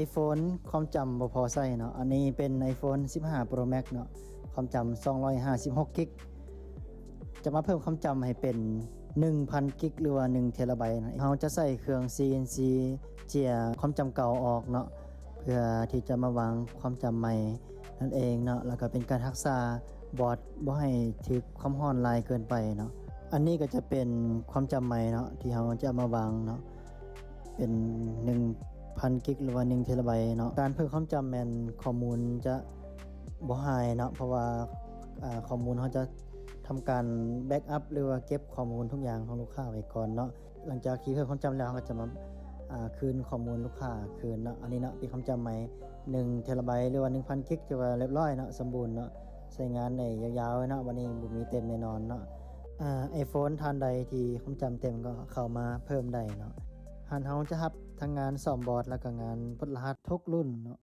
iPhone ความจำบ่พอใช้เนาะอันนี้เป็น iPhone 15 Pro Max เนาะความจำ256กิกจะมาเพิ่มความจำให้เป็น 1,000 กิกหรือว่า1 เทราไบต์นะเราจะใส่เครื่อง CNC เจียความจำเก่าออกเนาะเพื่อที่จะมาวางความจำใหม่นั่นเองเนาะแล้วก็เป็นการรักษาบอร์ดบ่ให้ถึกความร้อนลายเกินไปเนาะอันนี้ก็จะเป็นความจำใหม่เนาะที่เราจะมาวางเนาะเป็น1,000 กิกหรือว่า1 เทราไบต์เนาะการเพิ่มความจำแม่นข้อมูลจะบ่หายเนาะเพราะว่าข้อมูลเขาจะทำการแบ็กอัพหรือว่าเก็บข้อมูลทุกอย่างของลูกค้าไว้ก่อนเนาะหลังจากที่เพิ่มความจำแล้วเขาก็จะมาคืนข้อมูลลูกค้าคืนเนาะอันนี้เนาะเป็นความจำใหม่1 เทราไบต์หรือว่า 1,000 กิกจะว่าเรียบร้อยเนาะสมบูรณ์เนาะใช้งานได้ยาวๆเนาะวันนี้บ่มีเต็มแน่นอนเนาะiPhone ท่านใดที่ความจำเต็มก็เข้ามาเพิ่มได้เนาะหันเฮาจะรับทั้งงานซ่อมบอร์ดแล้วก็งานปลดรหัสทุกรุ่นเนาะ